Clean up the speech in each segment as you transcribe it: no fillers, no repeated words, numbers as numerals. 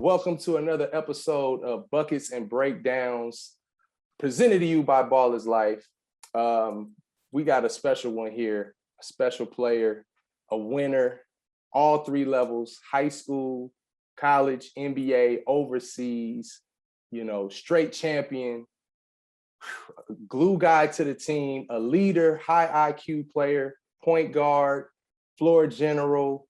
Welcome to another episode of Buckets and Breakdowns, presented to you by Ballislife. We got a special one here, a special player, a winner, all three levels, high school, college, NBA, overseas, straight champion, glue guy to the team, a leader, high IQ player, point guard, floor general,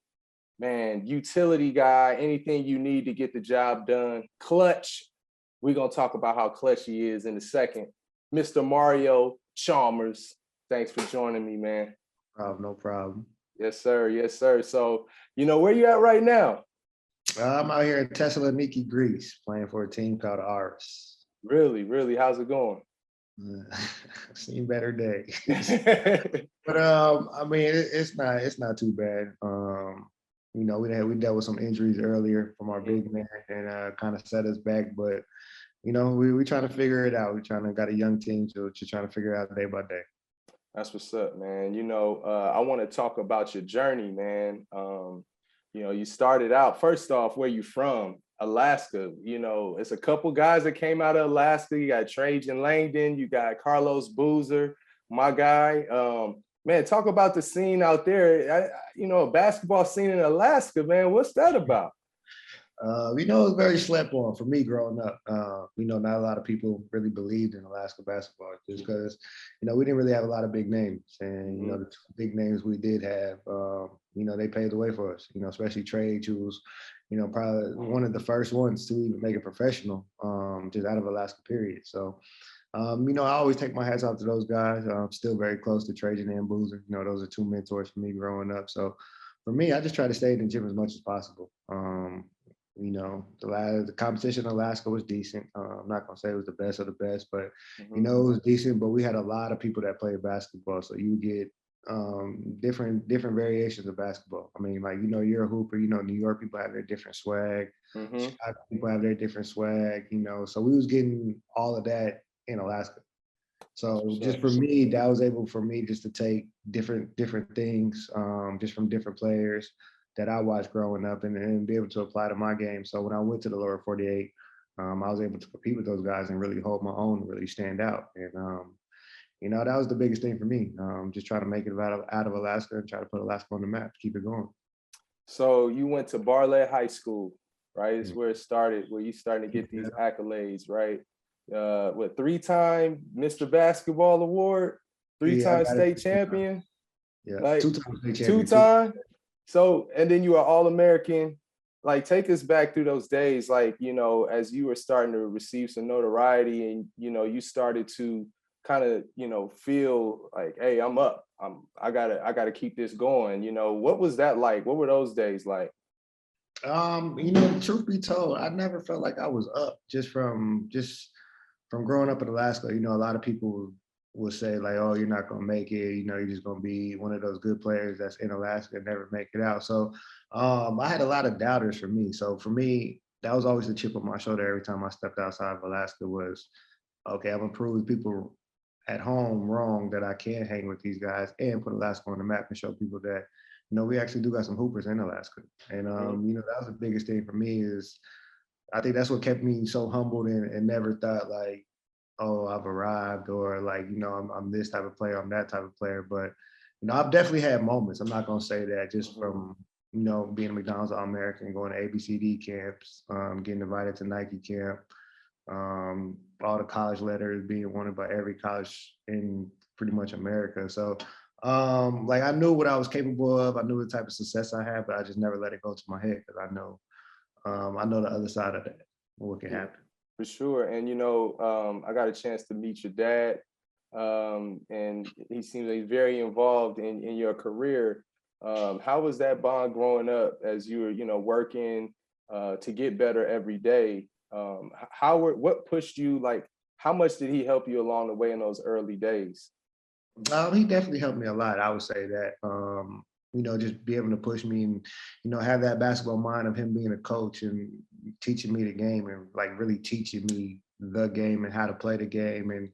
man, utility guy, anything you need to get the job done. Clutch. We're going to talk about how clutch he is in a second. Mr. Mario Chalmers, thanks for joining me, man. No problem. Yes, sir. Yes, sir. So, where you at right now? I'm out here in Thessaloniki, Greece, playing for a team called Aris. Really? How's it going? Seen better days. But it's not too bad. We dealt with some injuries earlier from our big man and kind of set us back. But we trying to figure it out. Got a young team, so we're trying to figure it out day by day. That's what's up, man. I want to talk about your journey, man. You started out, first off, where you from? Alaska. It's a couple guys that came out of Alaska. You got Trajan Langdon, you got Carlos Boozer, my guy. Man, talk about the scene out there. A basketball scene in Alaska, man. What's that about? It was very slept on for me growing up. Not a lot of people really believed in Alaska basketball just because, we didn't really have a lot of big names. And, the two big names we did have, they paved the way for us, especially Trade, who was, probably one of the first ones to even make it professional, just out of Alaska, period. So, I always take my hats off to those guys. I'm still very close to Trajan and Boozer. Those are two mentors for me growing up. So for me, I just try to stay in the gym as much as possible. The competition in Alaska was decent. I'm not going to say it was the best of the best, but, it was decent. But we had a lot of people that played basketball. So you get different variations of basketball. I mean, you're a hooper, New York people have their different swag. Chicago people have their different swag, So we was getting all of that in Alaska. So just for me, that was able for me just to take different things just from different players that I watched growing up and be able to apply to my game. So when I went to the lower 48, I was able to compete with those guys and really hold my own and really stand out. And, that was the biggest thing for me, just trying to make it out of Alaska and try to put Alaska on the map, keep it going. So you went to Bartlett High School, right? It's where it started, where you starting to get these accolades, right? Three-time Mr. Basketball Award, three-time state champion? Yeah, two-time state champion. Two-time? So, and then you were All-American. Take us back through those days, as you were starting to receive some notoriety and, you started to kind of, feel like, hey, I'm up. I gotta keep this going. What was that like? What were those days like? Truth be told, I never felt like I was up just from growing up in Alaska. A lot of people will say like, oh, you're not going to make it. You're just going to be one of those good players that's in Alaska and never make it out. So I had a lot of doubters for me. So for me, that was always the chip on my shoulder every time I stepped outside of Alaska was, okay, I'm going to prove people at home wrong that I can hang with these guys and put Alaska on the map and show people that, we actually do got some hoopers in Alaska. And, that was the biggest thing for me is I think that's what kept me so humbled and never thought like, oh, I've arrived or like, I'm this type of player, I'm that type of player. But, I've definitely had moments. I'm not going to say that just from, being a McDonald's All-American, going to ABCD camps, getting invited to Nike camp, all the college letters being wanted by every college in pretty much America. So, I knew what I was capable of. I knew the type of success I had, but I just never let it go to my head because I know the other side of that, what can happen. For sure. And, I got a chance to meet your dad, and he seems like he's very involved in your career. How was that bond growing up as you were, working to get better every day? What pushed you, how much did he help you along the way in those early days? He definitely helped me a lot. I would say that, just be able to push me and, have that basketball mind of him being a coach and teaching me the game and really teaching me the game and how to play the game and,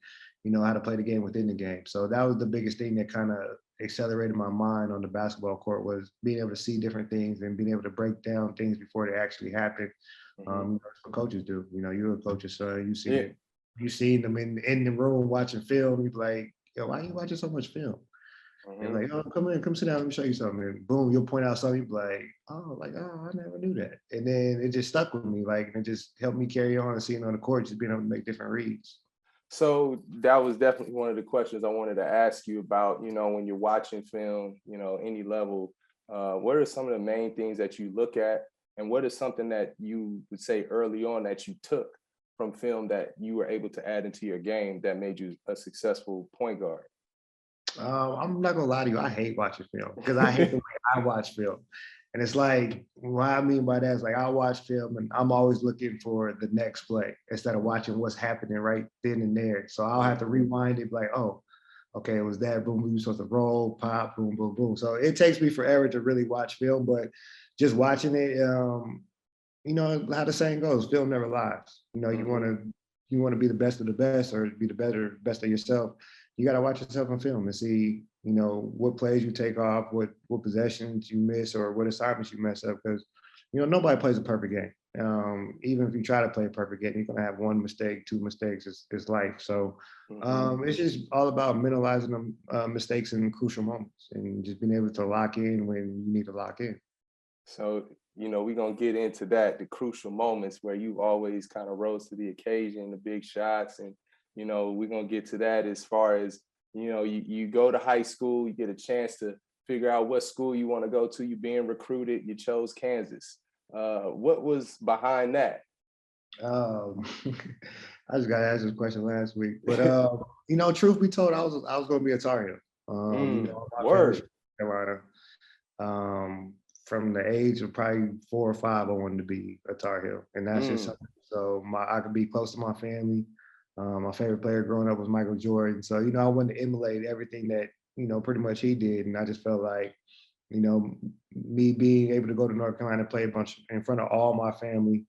how to play the game within the game. So that was the biggest thing that kind of accelerated my mind on the basketball court was being able to see different things and being able to break down things before they actually happen. That's what coaches do. You know, you're a coach's son. You see it. You seen them in the room watching film. You're like, yo, why are you watching so much film? And like, oh, come sit down. Let me show you something. And boom, you'll point out something. You'll be like, oh, I never knew that. And then it just stuck with me. Like, it just helped me carry on and seeing on the court, just being able to make different reads. So that was definitely one of the questions I wanted to ask you about, you know, when you're watching film, you know, any level, what are some of the main things that you look at? And what is something that you would say early on that you took from film that you were able to add into your game that made you a successful point guard? I'm not gonna lie to you, I hate watching film because I hate the way I watch film. And it's like, what I mean by that is like I watch film and I'm always looking for the next play instead of watching what's happening right then and there. So I'll have to rewind it, like, oh, okay, it was that, boom, we were supposed to roll, pop, boom, boom, boom. So it takes me forever to really watch film, but just watching it, you know how the saying goes, film never lies. You know, you wanna be the best of the best or be the best of yourself. You got to watch yourself on film and see, you know, what plays you take off, what possessions you miss, or what assignments you mess up. Because, you know, nobody plays a perfect game. Even if you try to play a perfect game, you're gonna have one mistake, two mistakes. It's life. So it's just all about minimizing the mistakes in crucial moments and just being able to lock in when you need to lock in. So, you know, we're going to get into that, the crucial moments where you always kind of rose to the occasion, the big shots. And, you know, we're going to get to that as far as, you know, you go to high school, you get a chance to figure out what school you want to go to. You're being recruited. You chose Kansas. What was behind that? I just got asked this question last week. But, you know, truth be told, I was going to be a Tar Heel. You know, my word. Carolina. From the age of probably 4 or 5, I wanted to be a Tar Heel, and that's just something. So I could be close to my family. My favorite player growing up was Michael Jordan. So, you know, I wanted to emulate everything that, you know, pretty much he did. And I just felt like, you know, me being able to go to North Carolina, play a bunch in front of all my family,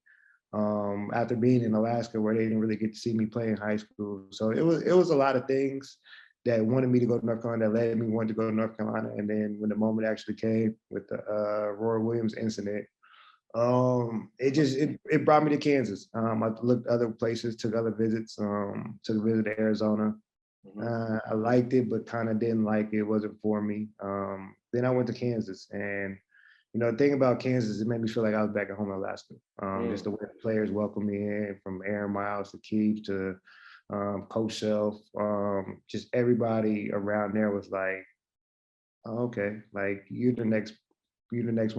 after being in Alaska where they didn't really get to see me play in high school. So it was a lot of things that wanted me to go to North Carolina, that led me wanting to go to North Carolina. And then when the moment actually came with the Roy Williams incident, it brought me to Kansas. I looked other places, took other visits, took a visit to Arizona. I liked it, but kind of didn't like it. It wasn't for me. Then I went to Kansas, and you know, the thing about Kansas, it made me feel like I was back at home in Alaska. Just the way the players welcomed me in, from Aaron Miles to Keith to Coach Self, just everybody around there was like, oh, okay, like you're the next one. You're the next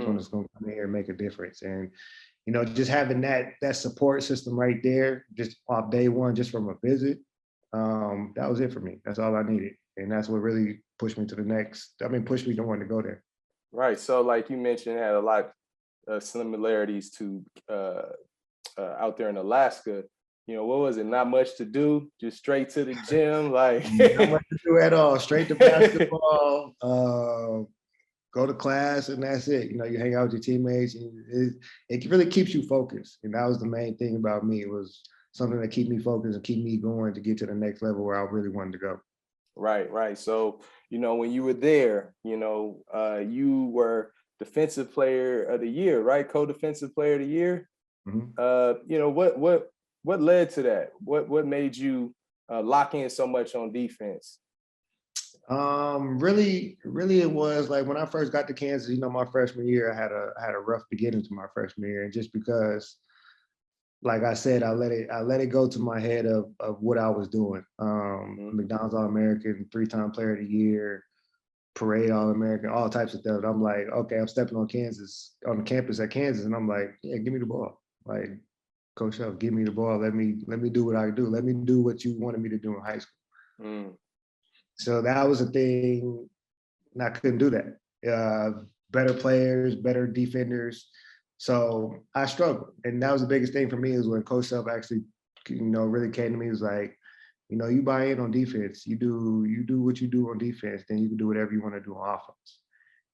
one that's gonna come in here and make a difference. And you know, just having that support system right there, just off day one, just from a visit, that was it for me. That's all I needed, and that's what really pushed me to the next. I mean, pushed me to want to go there. Right. So, like you mentioned, had a lot of similarities to out there in Alaska. You know, what was it? Not much to do, just straight to the gym. Like not much to do at all. Straight to basketball, go to class, and that's it. You know, you hang out with your teammates, and it really keeps you focused. And that was the main thing about me. It was something that keep me focused and keep me going to get to the next level where I really wanted to go. Right. So, you know, when you were there, you know, you were defensive player of the year, right? Co-defensive player of the year. You know, what led to that? What made you lock in so much on defense? Really, it was like when I first got to Kansas, you know, my freshman year, I had a rough beginning to my freshman year. And just because, like I said, I let it go to my head of what I was doing. McDonald's All-American, 3-time player of the year, parade All-American, all types of stuff. I'm like, okay, I'm stepping on the campus at Kansas, and I'm like, yeah, give me the ball. Like, Coach Shelf, give me the ball. Let me do what I do. Let me do what you wanted me to do in high school. So that was a thing, and I couldn't do that. Better players, better defenders. So I struggled. And that was the biggest thing for me, is when Coach Self actually, you know, really came to me. He was like, you know, you buy in on defense. You do what you do on defense, then you can do whatever you want to do on offense.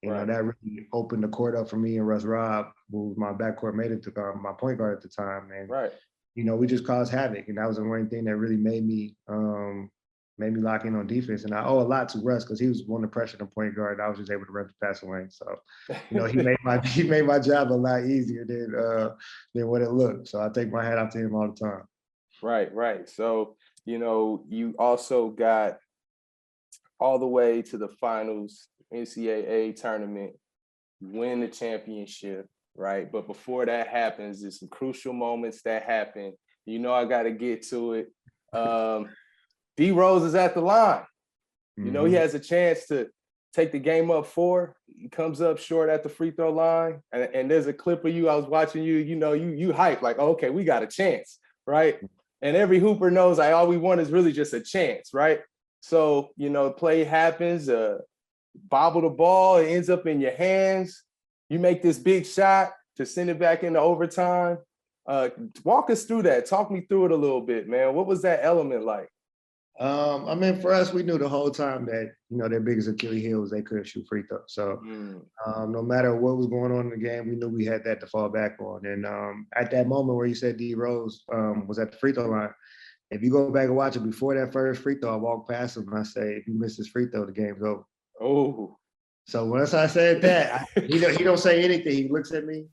You know, that really opened the court up for me and Russ Robb, who was my backcourt mate at the time, my point guard at the time. And, you know, we just caused havoc. And that was the one thing that really made me made me lock in on defense. And I owe a lot to Russ because he was one of the pressure on point guard. I was just able to run the passing lane. So, he made my job a lot easier than what it looked. So I take my hat off to him all the time. Right. So, you also got all the way to the finals, NCAA tournament, win the championship, right? But before that happens, there's some crucial moments that happen. I got to get to it. D Rose is at the line. He has a chance to take the game up 4. He comes up short at the free throw line. And there's a clip of you. I was watching you, you hype like, okay, we got a chance, right? And every hooper knows all we want is really just a chance, right? So, play happens, bobble the ball, it ends up in your hands. You make this big shot to send it back into overtime. Walk us through that. Talk me through it a little bit, man. What was that element like? For us, we knew the whole time that, their biggest Achilles heel was they couldn't shoot free throws. So no matter what was going on in the game, we knew we had that to fall back on. And at that moment where you said D Rose was at the free throw line, if you go back and watch it before that first free throw, I walked past him and I say, if you miss this free throw, the game's over. Oh. So once I said that, he don't say anything. He looks at me,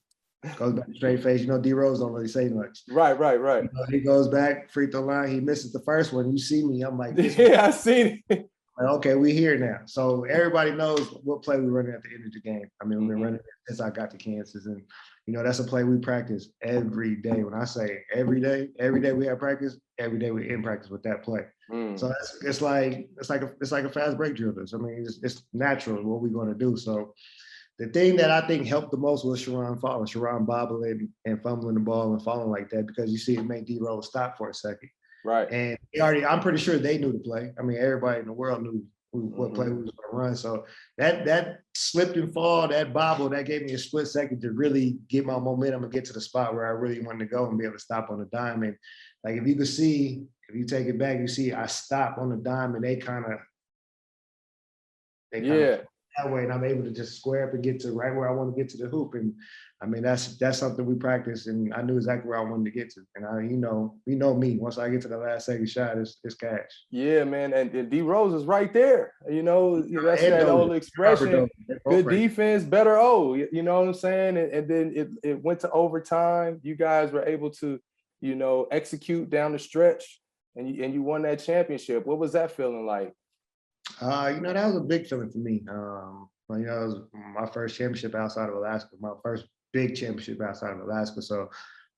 goes back straight face. D Rose don't really say much. Right. He goes back, free throw line. He misses the first one. You see me, I'm like, yeah, I seen it. Like, okay, we here now. So everybody knows what play we're running at the end of the game. We've been running since I got to Kansas, and that's a play we practice every day. When I say every day we have practice. Every day we in practice with that play. So it's like a fast break drill. It's natural what we're going to do. So the thing that I think helped the most was Sharon bobbling and fumbling the ball and falling like that, because you see it make D Rose stop for a second. Right. And I'm pretty sure they knew the play. Everybody in the world knew what play we was going to run. So that slipped and fall, that bobble, that gave me a split second to really get my momentum and get to the spot where I really wanted to go and be able to stop on the dime. And like, if you could see, if you take it back, you see I stop on the dime and they kind of that way, and I'm able to just square up and get to right where I want to get to the hoop. And that's something we practice, and I knew exactly where I wanted to get to. And we know me. Once I get to the last second shot, it's cash. Yeah, man, and D Rose is right there. That's that old expression. Good defense, better O. You know what I'm saying? And then it went to overtime. You guys were able to, execute down the stretch, and you won that championship. What was that feeling like? That was a big feeling for me. It was my first championship outside of Alaska, my first big championship outside of Alaska. So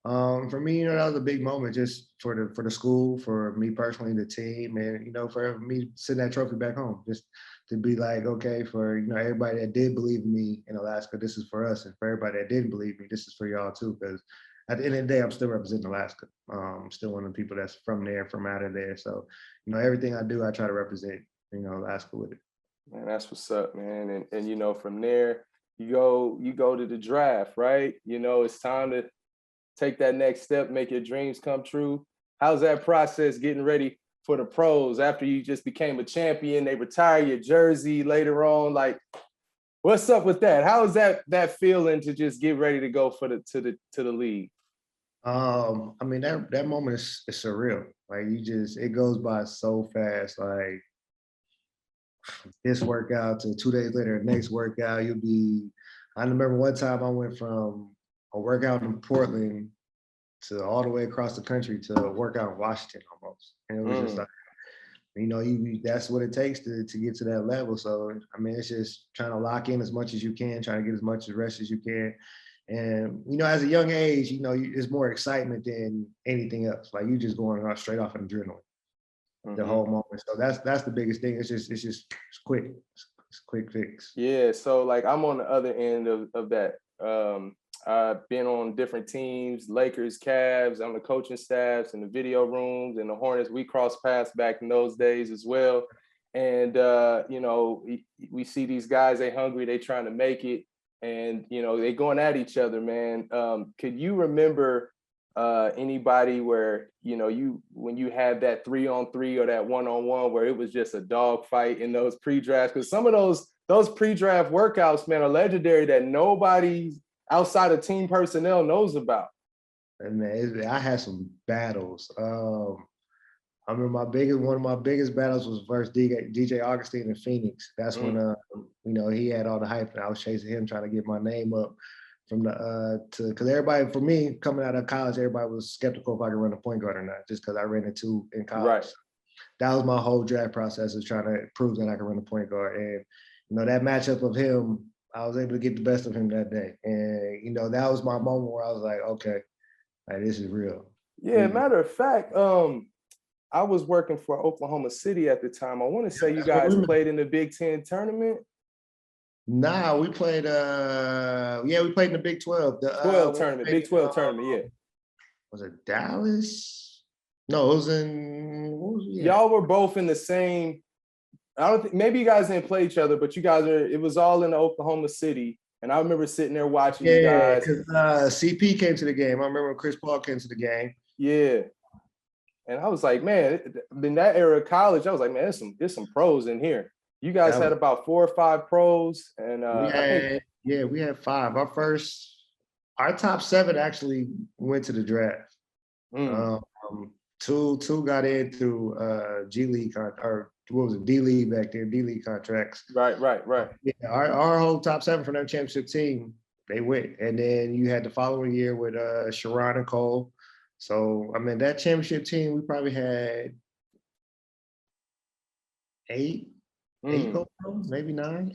for me, that was a big moment just for the school, for me personally, the team, and, for me sending that trophy back home, just to be like, okay, for, everybody that did believe in me in Alaska, this is for us. And for everybody that didn't believe me, this is for y'all too. Because at the end of the day, I'm still representing Alaska. I'm still one of the people that's from there, from out of there. So, everything I do, I try to represent, Alaska with it. Man, that's what's up, man. And from there, you go to the draft, right? It's time to take that next step, make your dreams come true. How's that process getting ready for the pros after you just became a champion? They retire your jersey later on. Like, what's up with that? How is that feeling to just get ready to go to the league? That moment is surreal. Like, it goes by so fast. Like, this workout to 2 days later, next workout, I remember one time I went from a workout in Portland to all the way across the country to a workout in Washington almost. And it was just like, that's what it takes to get to that level. So, it's just trying to lock in as much as you can, trying to get as much rest as you can. And, as a young age, it's more excitement than anything else. Like, you just going straight off an adrenaline. The whole moment. So that's the biggest thing. It's quick. It's a quick fix. Yeah. So like, I'm on the other end of that. I've been on different teams, Lakers, Cavs. I'm the coaching staffs and the video rooms and the Hornets. We crossed paths back in those days as well. And we see these guys, they hungry, they trying to make it, and they going at each other, man. Could you remember anybody where when you had that 3-on-3 or that 1-on-1 where it was just a dog fight in those pre-drafts? Because some of those pre-draft workouts, man, are legendary that nobody outside of team personnel knows about. And man, I had some battles. I remember one of my biggest battles was versus DJ Augustine in Phoenix. That's when he had all the hype, and I was chasing him, trying to get my name up from the because everybody, for me, coming out of college, everybody was skeptical if I could run a point guard or not, just because I ran into in college. Right. That was my whole draft process, is trying to prove that I could run a point guard. And that matchup of him, I was able to get the best of him that day. And that was my moment where I was like, okay, like, this is real. Yeah, matter of fact, I was working for Oklahoma City at the time. I want to say you guys played in the Big Ten tournament. Nah, we played. We played in the Big 12. The 12 tournament, Big 12 tournament. Yeah. Was it Dallas? No, it was in. Y'all were both in the same. I don't think, maybe you guys didn't play each other, but you guys it was all in Oklahoma City. And I remember sitting there watching you guys. Because CP came to the game. I remember when Chris Paul came to the game. Yeah. And I was like, man, in that era of college, I was like, man, there's some pros in here. You guys had about 4 or 5 pros. And we had 5. Our top 7 actually went to the draft. Two got in through G League, or what was it, D League back then, D League contracts. Right. Yeah, our whole top 7 from that championship team, they went. And then you had the following year with Sharon and Cole. So, I mean, that championship team, we probably had 8 maybe 9,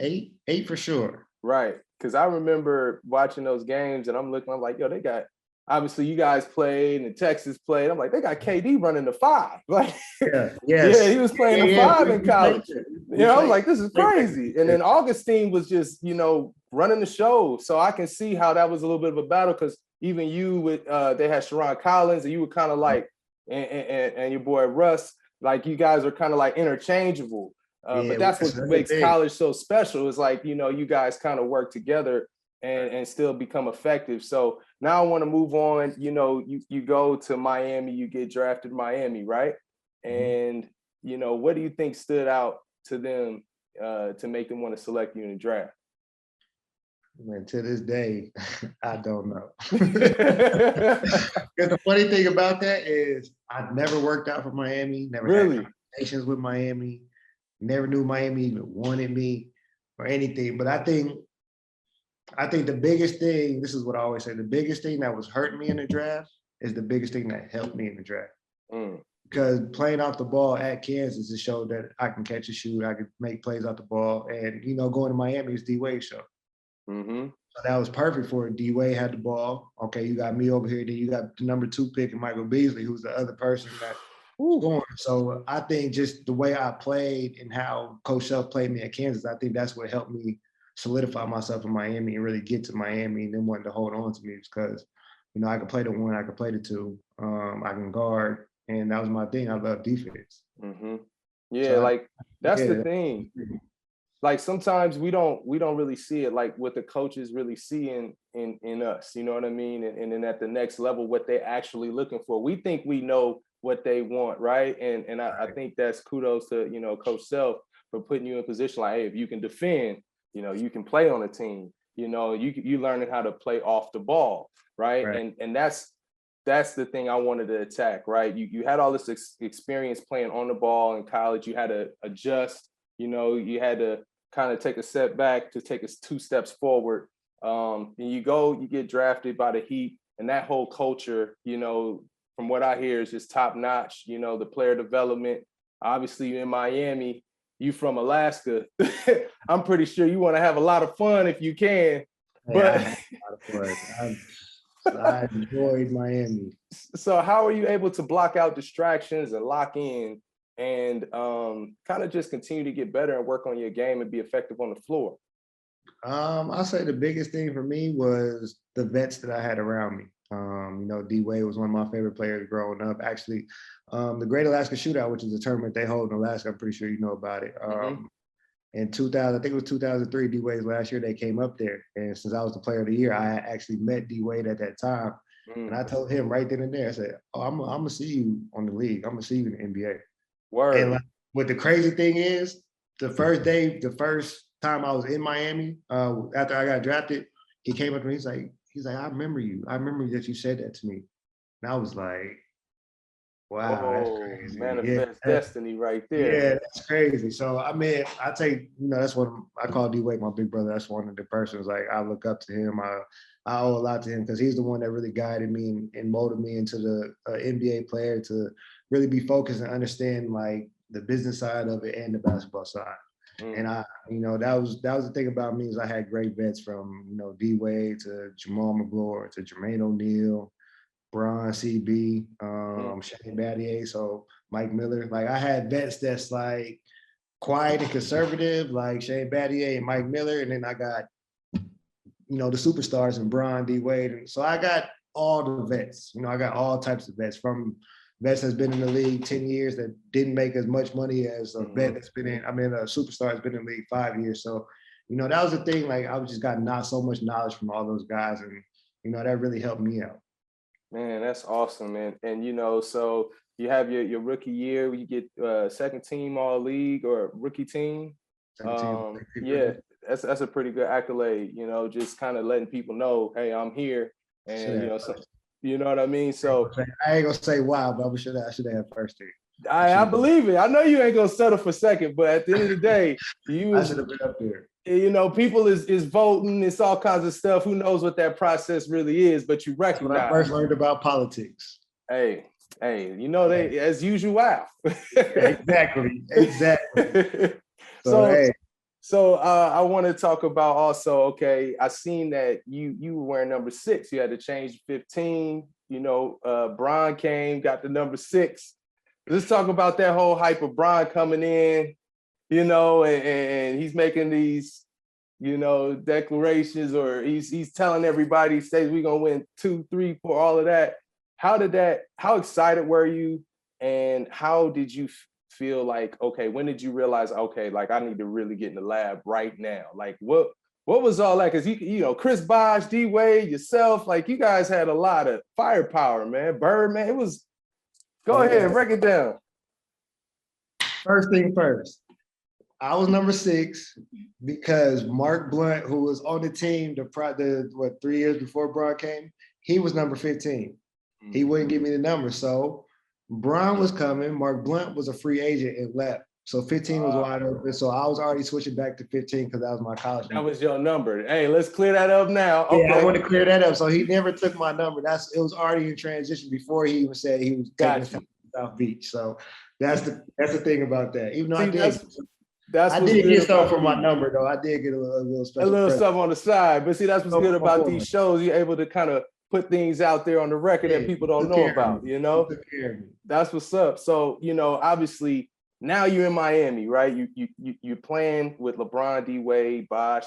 8 for sure. Right. Because I remember watching those games, and I'm like, yo, they got, obviously you guys played and Texas played. I'm like, they got KD running the 5. Like, yeah, he was playing the 5 in college. I was like, this is crazy. And then Augustine was just, running the show. So I can see how that was a little bit of a battle, because even you with they had Sharon Collins, and you were kind of like, and your boy Russ, like you guys are kind of like interchangeable. But that's what makes college so special, is like, you guys kind of work together and still become effective. So now I want to move on. You go to Miami, you get drafted Miami, right? And, what do you think stood out to them to make them want to select you in the draft? Man, to this day, I don't know. Because the funny thing about that is I never worked out for Miami, never had conversations with Miami, never knew Miami even wanted me or anything. But I think the biggest thing, this is what I always say, the biggest thing that was hurting me in the draft is the biggest thing that helped me in the draft. Because playing off the ball at Kansas, it showed that I can catch a shoot, I could make plays off the ball. And, going to Miami is D-Wade show. So that was perfect for it. D-Wade had the ball. Okay, you got me over here. Then you got the number 2 pick and Michael Beasley, who's the other person that going. So I think just the way I played and how Coach Self played me at Kansas, I think that's what helped me solidify myself in Miami and really get to Miami, and then wanted to hold on to me, because, I could play the 1, I could play the 2, I can guard, and that was my thing. I love defense. Yeah, so that's the thing. Like sometimes we don't really see it like what the coaches really see in us, you know what I mean? And then at the next level, what they're actually looking for. We think we know what they want, right? And I think that's kudos to, Coach Self for putting you in a position like, hey, if you can defend, you can play on a team, you learning how to play off the ball, right? And that's the thing I wanted to attack, right? You had all this experience playing on the ball in college. You had to adjust. You had to kind of take a step back to take us 2 steps forward. And you get drafted by the Heat, and that whole culture, from what I hear, is just top notch. The player development. Obviously, in Miami, you from Alaska. I'm pretty sure you want to have a lot of fun if you can. But I enjoyed Miami. So how are you able to block out distractions and lock in and kind of just continue to get better and work on your game and be effective on the floor? I'll say the biggest thing for me was the vets that I had around me. D-Wade was one of my favorite players growing up. Actually, the Great Alaska Shootout, which is a tournament they hold in Alaska, I'm pretty sure you know about it. In 2000, I think it was 2003, D-Wade's last year, they came up there. And since I was the player of the year, I actually met D-Wade at that time. And I told him right then and there, I said, I'm going to see you on the league. I'm going to see you in the NBA. Word. And what the crazy thing is, the first time I was in Miami, after I got drafted, he came up to me, he's like, I remember you. I remember that you said that to me. And I was like, Wow, that's Oh, crazy. manifest Yeah, destiny right there. yeah, that's crazy. So I mean, I take, that's what I call D Wade my big brother. That's one of the persons like I look up to him. I owe a lot to him because he's the one that really guided me and molded me into the NBA player to really be focused and understand like the business side of it and the basketball side. And that was the thing about me is I had great vets from D Wade to Jamal McGlure to Jermaine O'Neal, Bron, CB, Shane Battier, so Mike Miller. Like I had vets that's like quiet and conservative, like Shane Battier and Mike Miller, and then I got the superstars and Bron, D Wade, and so I got all the vets. I got all types of vets from vets that's been in the league 10 years that didn't make as much money as a vet that's been in. I mean, a superstar has been in the league 5 years. So, that was the thing. Like I was just got not so much knowledge from all those guys, and that really helped me out. Man, that's awesome, man. And so you have your rookie year, you get second team all league or rookie team. Yeah, that's a pretty good accolade. Just kind of letting people know, hey, I'm here, and you know what I mean. So I ain't gonna say wow, but I should have first team. I believe it. I know you ain't gonna settle for second, but at the end of the day, I should have been up there. People is voting. It's all kinds of stuff. Who knows what that process really is? But you recognize. When I first learned about politics. Hey, they as usual. Exactly. So I want to talk about also. Okay, I seen that you were wearing number 6. You had to change 15. Bron came, got the number 6. Let's talk about that whole hype of Bron coming in. And he's making these, declarations, or he's telling everybody, says we're gonna win 2, 3, 4, all of that. How excited were you, and how did you feel like, okay, when did you realize, okay, like I need to really get in the lab right now? Like what was all that? Because Chris Bosh, D Wade, yourself, like you guys had a lot of firepower, man. Bird, man, it was. Go ahead, break it down. First thing first. I was number 6 because Mark Blunt, who was on the team 3 years before Bron came, he was number 15. He wouldn't give me the number. So Bron was coming. Mark Blunt was a free agent and left. So 15 was wide open. So I was already switching back to 15 because that was my college number. That was your number. Hey, let's clear that up now. Okay. Yeah, I want to clear that up. So he never took my number. It was already in transition before he even said he was taking us to South Beach. So that's the thing about that. Even though I did get stuff for my number, though. I did get a little special. A little stuff on the side. But see, that's what's good about these shows. You're able to kind of put things out there on the record that people don't know about, That's what's up. So, obviously now you're in Miami, right? You're playing with LeBron, D Wade, Bosh,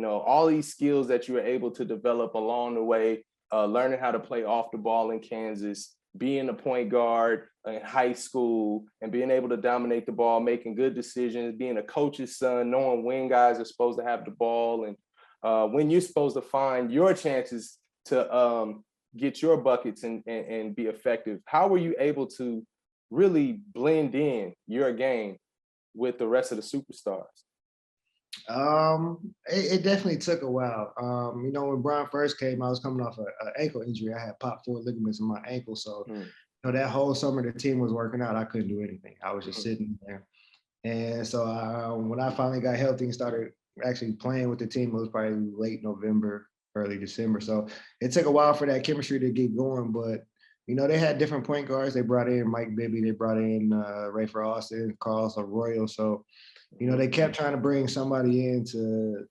all these skills that you were able to develop along the way, learning how to play off the ball in Kansas, being a point guard in high school, and being able to dominate the ball, making good decisions, being a coach's son, knowing when guys are supposed to have the ball and when you're supposed to find your chances to get your buckets and be effective. How were you able to really blend in your game with the rest of the superstars? It definitely took a while. When Bron first came, I was coming off an ankle injury. I had popped 4 ligaments in my ankle. So, that whole summer the team was working out. I couldn't do anything. I was just sitting there. And so when I finally got healthy and started actually playing with the team, it was probably late November, early December. So it took a while for that chemistry to get going. But, they had different point guards. They brought in Mike Bibby. They brought in Rayford Austin, Carlos Arroyo. So, they kept trying to bring somebody in to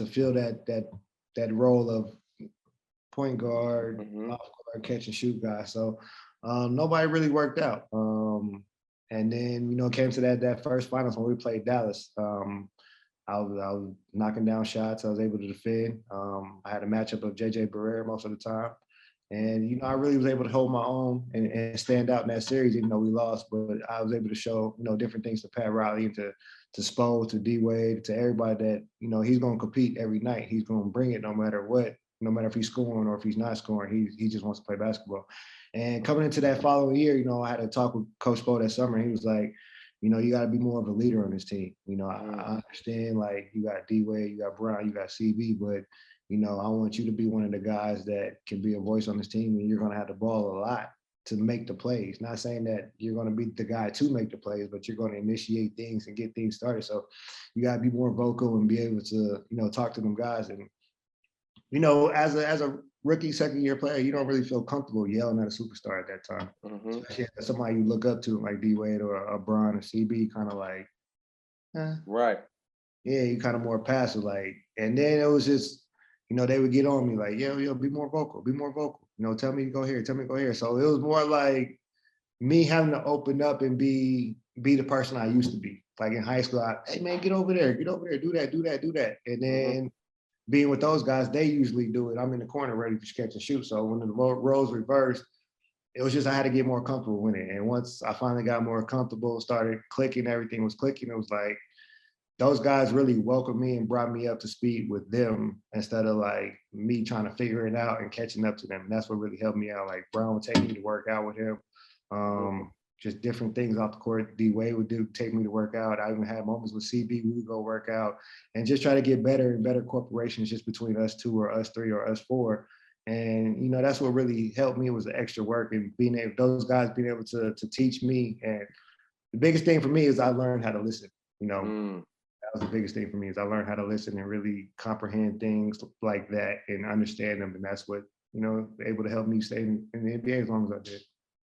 fill that role of point guard, off guard, catch and shoot guy. So nobody really worked out. And then, it came to that first finals when we played Dallas. I was knocking down shots. I was able to defend. I had a matchup of JJ Barrera most of the time. And, I really was able to hold my own and stand out in that series, even though we lost. But I was able to show, different things to Pat Riley and to Spo, to D Wade, to everybody that, he's going to compete every night. He's going to bring it no matter what, no matter if he's scoring or if he's not scoring. He just wants to play basketball. And coming into that following year, I had a talk with Coach Spo that summer. And he was like, you got to be more of a leader on this team. I understand, like, you got D Wade, you got Brown, you got CB, but I want you to be one of the guys that can be a voice on this team, and you're going to have the ball a lot. to make the plays. Not saying that you're going to be the guy to make the plays, but you're going to initiate things and get things started. So you got to be more vocal and be able to, talk to them guys. And, as a rookie, second year player, you don't really feel comfortable yelling at a superstar at that time. Especially if somebody you look up to like D-Wade or Bron or CB, kind of like, right. Yeah, you kind of more passive, like, and then it was just, they would get on me like, yo, be more vocal. Tell me to go here, So it was more like me having to open up and be the person I used to be. Like in high school, hey man, get over there, do that. And then being with those guys, they usually do it. I'm in the corner ready to catch and shoot. So when the roles reversed, it was just I had to get more comfortable with it. And once I finally got more comfortable, started clicking, everything was clicking. It was like those guys really welcomed me and brought me up to speed with them instead of like me trying to figure it out and catching up to them. And that's what really helped me out. Like Brown would take me to work out with him. Just different things off the court. D-Wade would take me to work out. I even had moments with CB. We would go work out and just try to get better and better corporations just between us two or us three or us four. And, that's what really helped me was the extra work and those guys being able to teach me. And the biggest thing for me is I learned how to listen, That was the biggest thing for me is I learned how to listen and really comprehend things like that and understand them. And that's what, able to help me stay in the NBA as long as I did.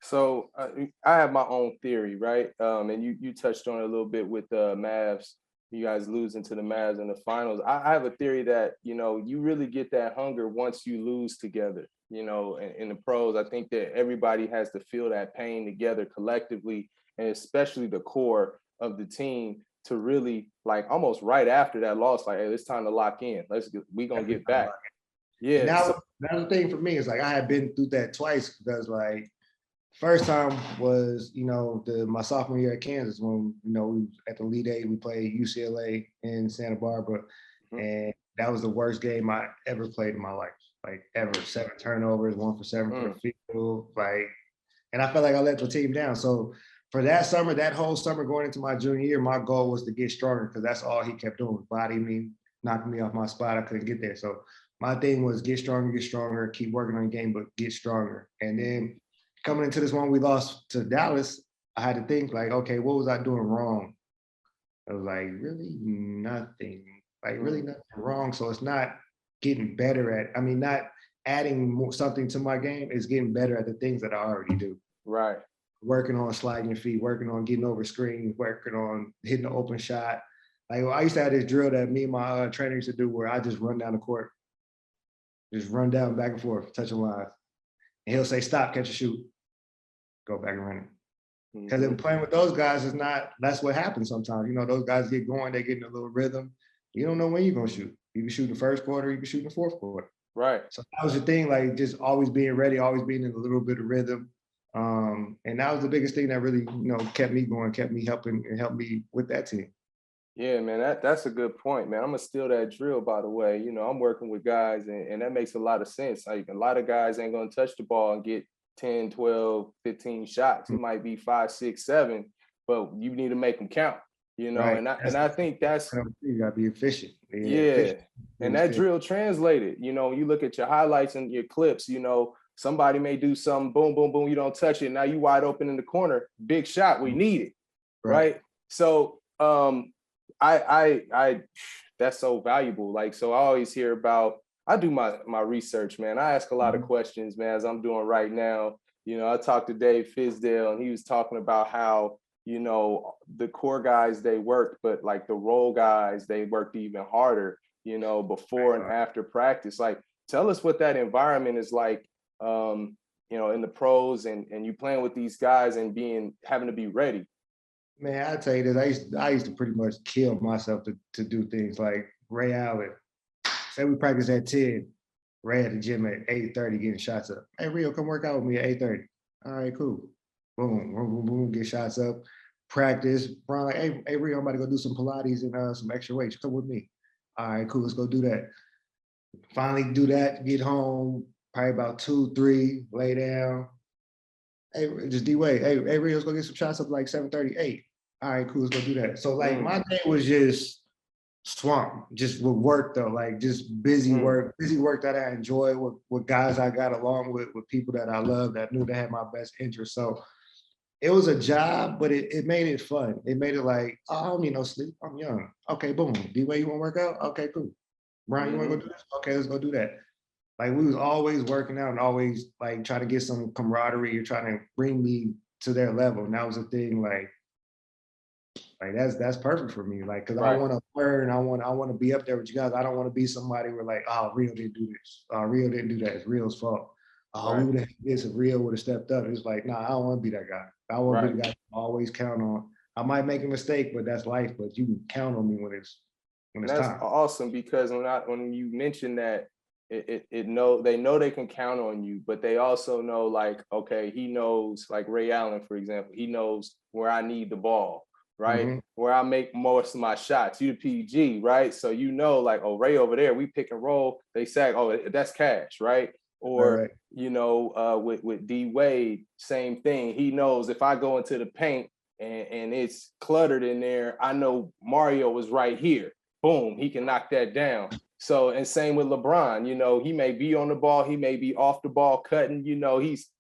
So I have my own theory, right? And you touched on it a little bit with the Mavs. You guys losing to the Mavs in the finals. I have a theory that, you really get that hunger once you lose together, in the pros. I think that everybody has to feel that pain together collectively, and especially the core of the team to really like almost right after that loss, like, hey, it's time to lock in. We gonna get back. Yeah. And that was the thing for me is like I had been through that twice because like first time was, my sophomore year at Kansas when, we was at the Elite Eight, we played UCLA in Santa Barbara. And that was the worst game I ever played in my life. Like ever. 7 turnovers, 1 for 7 for the field. Like, and I felt like I let the team down. So for that summer, that whole summer going into my junior year, my goal was to get stronger because that's all he kept doing, bodying me, knocking me off my spot. I couldn't get there. So my thing was get stronger, keep working on your game, but get stronger. And then coming into this one we lost to Dallas, I had to think like, okay, what was I doing wrong? I was like, really nothing. Like really nothing wrong. So it's not getting better not adding something to my game. It's getting better at the things that I already do. Right. Working on sliding your feet, working on getting over screens, working on hitting the open shot. Like I used to have this drill that me and my trainer used to do where I just run down the court. Just run down back and forth, touching lines. And he'll say, stop, catch a shoot. Go back and run it. Because in playing with those guys, that's what happens sometimes. Those guys get going, they get in a little rhythm. You don't know when you're going to shoot. You can shoot the first quarter, you can shoot in the fourth quarter. Right. So that was the thing, like just always being ready, always being in a little bit of rhythm. And that was the biggest thing that really, kept me going, kept me helping and helped me with that team. Yeah, man, that's a good point, man. I'm gonna steal that drill, by the way. I'm working with guys and that makes a lot of sense. Like a lot of guys ain't gonna touch the ball and get 10, 12, 15 shots. It might be 5, 6, 7, but you need to make them count, right. And I think that's you gotta be efficient. Efficient. And that drill translated. You look at your highlights and your clips, somebody may do something, boom, boom, boom, you don't touch it. Now you wide open in the corner, big shot, we need it. Right. So I that's so valuable. Like, so I always hear about, I do my research, man. I ask a lot of questions, man, as I'm doing right now. I talked to Dave Fizdale and he was talking about how, the core guys, they worked, but like the role guys, they worked even harder, before and after practice. Like, tell us what that environment is like, in the pros and you playing with these guys and having to be ready. Man, I tell you this, I used to pretty much kill myself to do things like Ray Allen. Say we practice at 10, Ray at the gym at 8:30 getting shots up. Hey, Rio, come work out with me at 8:30. All right, cool. Boom, boom, boom, boom, get shots up. Practice. Brian like, hey, Rio, I'm about to go do some Pilates and some extra weights. Come with me. All right, cool, let's go do that. Finally do that, get home, probably about 2, 3, lay down. Hey, just D-Wade. Hey, Rio, let's go get some shots up like 7:38. All right, cool, let's go do that. So like my day was just swamped just with work though, like just busy work that I enjoy with guys I got along with people that I love that knew they had my best interest. So it was a job, but it made it fun. It made it like, oh, I don't need no sleep. I'm young. Okay, boom. D-Way, you want to work out? Okay, cool. Brian, you want to go do this? Okay, let's go do that. Like we was always working out and always like trying to get some camaraderie. You're trying to bring me to their level. And that was the thing, like that's perfect for me. Like, cause I want to learn. I want to be up there with you guys. I don't want to be somebody where like, oh, Rio didn't do this. Rio didn't do that. It's Rio's fault. We would have this if Rio would have stepped up. It's like, nah, I don't want to be that guy. I want to be the guy I always count on. I might make a mistake, but that's life. But you can count on me when it's that's time. Awesome, because when you mention that, they know they can count on you, but they also know, like, okay, he knows, like Ray Allen, for example, he knows where I need the ball, right? Where I make most of my shots. You the PG, right? So you know, like, oh, Ray over there, we pick and roll, they say, oh, that's Cash, right? Or you know, with D Wade, same thing. He knows if I go into the paint and it's cluttered in there, I know Mario was right here. Boom, he can knock that down. So, and same with LeBron, you know, he may be on the ball, he may be off the ball cutting, you know, he's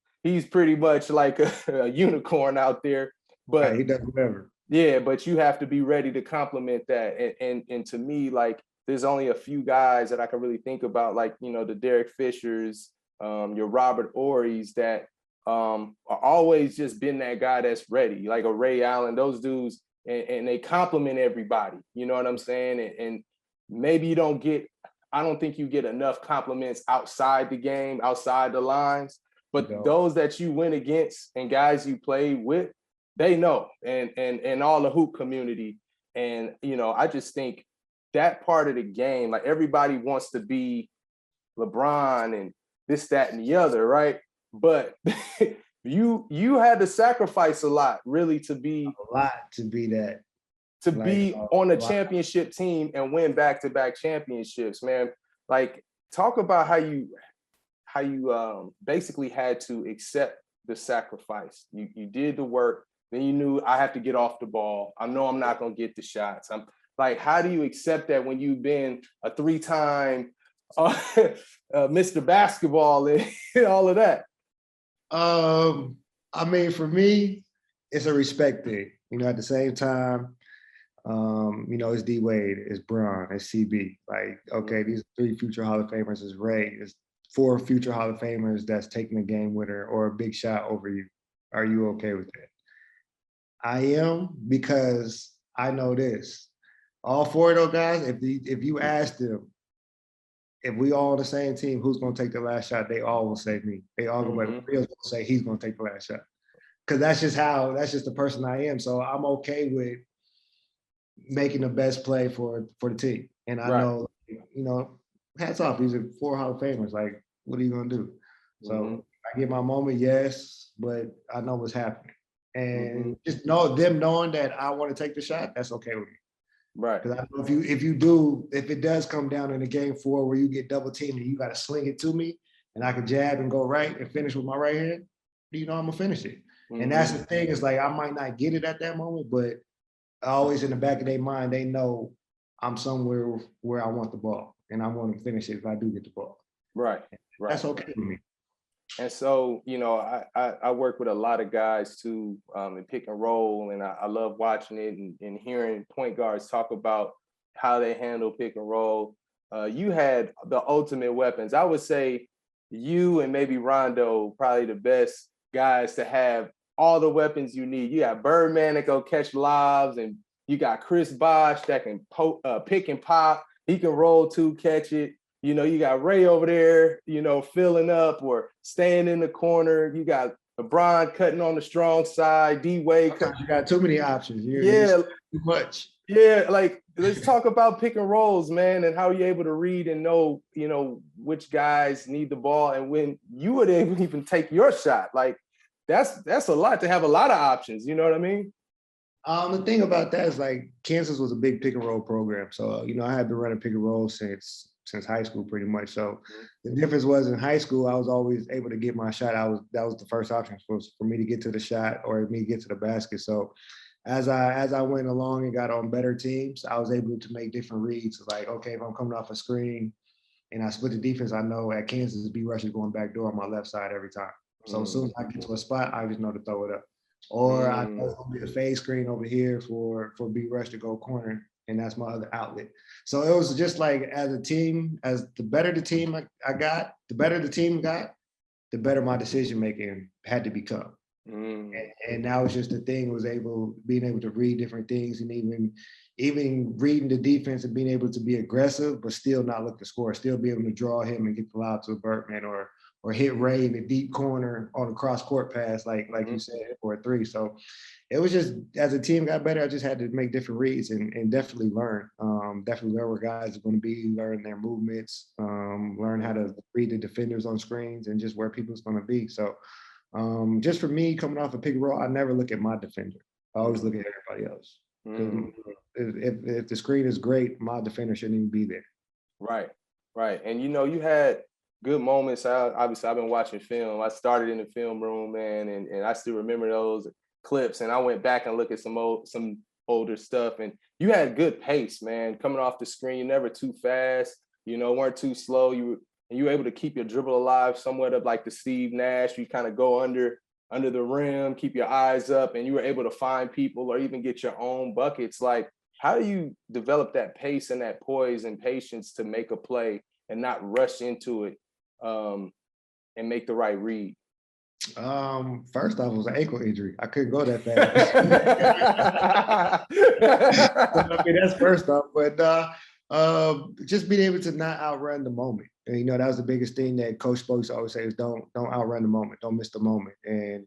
pretty much like a unicorn out there. But he does whatever. Yeah, but you have to be ready to complement that. And to me, like, there's only a few guys that I can really think about, like, you know, the Derek Fishers, your Robert Ory's that are always just been that guy that's ready, like a Ray Allen, those dudes, and they compliment everybody. You know what I'm saying? And maybe you don't get, I don't think you get enough compliments outside the game, outside the lines, but those that you went against and guys you played with, they know, and all the hoop community. And, you know, I just think that part of the game, like everybody wants to be LeBron and this, that, and the other, right? But you had to sacrifice a lot, really, to be that. To like, be on a championship team and win back-to-back championships, man. Like, talk about how you basically had to accept the sacrifice. You did the work, then you knew I have to get off the ball. I know I'm not gonna get the shots. I'm like, how do you accept that when you've been a 3-time Mr. Basketball and all of that? I mean, for me, it's a respect thing. You know, at the same time, you know, it's D Wade, it's Bron, it's CB. Like, okay, these 3 future Hall of Famers is Ray. It's 4 future Hall of Famers that's taking a game winner or a big shot over you. Are you okay with that? I am, because I know this. All 4 of those guys, if you ask them, if we all on the same team, who's gonna take the last shot? They all will say me. They all gonna say he's gonna take the last shot. Cause that's just the person I am. So I'm okay with making the best play for the team. And I know, you know, hats off. These are 4 Hall of Famers. Like, what are you gonna do? So I get my moment, yes, but I know what's happening. And just knowing that I want to take the shot, that's okay with me. Right. Because I know if it does come down in a game 4 where you get double teamed and you got to sling it to me, and I can jab and go right and finish with my right hand, you know I'm gonna finish it. And that's the thing, is like, I might not get it at that moment, but always in the back of their mind, they know I'm somewhere where I want the ball, and I want to finish it if I do get the ball. Right. That's okay with me. And so, you know, I work with a lot of guys too, in pick and roll, and I love watching it and hearing point guards talk about how they handle pick and roll. You had the ultimate weapons. I would say you and maybe Rondo, probably the best guys to have all the weapons you need. You got Birdman that go catch lobs, and you got Chris Bosh that can pick and pop. He can roll too, catch it. You know, you got Ray over there, you know, filling up or staying in the corner. You got LeBron cutting on the strong side, D Wade. You got too many options. You're too much. Yeah, like, let's talk about pick and rolls, man, and how you're able to read and know, you know, which guys need the ball, and when you would even take your shot. Like, that's a lot to have a lot of options. You know what I mean? The thing about that is, like, Kansas was a big pick and roll program, so you know I had been running pick and roll since high school, pretty much. So the difference was, in high school, I was always able to get my shot. That was the first option for me to get to the shot or me to get to the basket. So as I went along and got on better teams, I was able to make different reads. Like, okay, if I'm coming off a screen and I split the defense, I know at Kansas, B Rush is going back door on my left side every time. So as soon as I get to a spot, I just know to throw it up. Or I know it's gonna be a fade screen over here for B Rush to go corner, and that's my other outlet. So it was just like as a team, as the better the team I got, the better the team got, the better my decision making had to become. And that was just the thing, was being able to read different things, and even reading the defense and being able to be aggressive, but still not look to score, still be able to draw him and get the lob to a Bergman or hit Ray in the deep corner on a cross court pass, like you said, for a three. So it was just, as a team got better, I just had to make different reads and definitely learn. Definitely learn where guys are going to be, learn their movements, learn how to read the defenders on screens, and just where people's going to be. So just for me, coming off a pick and roll, I never look at my defender. I always look at everybody else. If the screen is great, my defender shouldn't even be there. Right. And you had good moments. Obviously, I've been watching film. I started in the film room, man, and I still remember those clips. And I went back and looked at some older stuff. And you had good pace, man, coming off the screen. You're never too fast. Weren't too slow. You were able to keep your dribble alive, somewhat of like the Steve Nash. You kind of go under the rim, keep your eyes up, and you were able to find people or even get your own buckets. Like, how do you develop that pace and that poise and patience to make a play and not rush into it and make the right read? First off, it was an ankle injury. I couldn't go that fast. I mean, that's first off. But just being able to not outrun the moment. And, that was the biggest thing that Coach Spokes always say is don't outrun the moment. Don't miss the moment. And,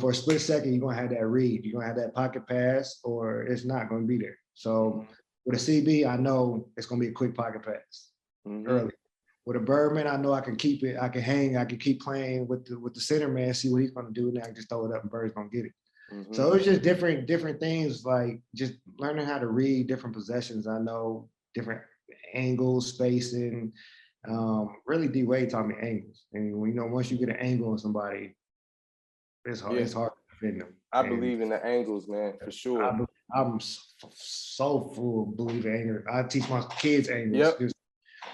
for a split second, you're going to have that read. You're going to have that pocket pass, or it's not going to be there. So with a CB, I know it's going to be a quick pocket pass early. With a Birdman, I know I can keep it. I can hang. I can keep playing with the center man, see what he's going to do, and then I can just throw it up and Bird's going to get it. So it's just different things, like just learning how to read different possessions. I know different angles, spacing. Really, D Wade taught me angles, and once you get an angle on somebody, it's hard. It's hard to defend them. I believe in the angles, man, for sure. I'm so full of believing angles. I teach my kids angles. Yep.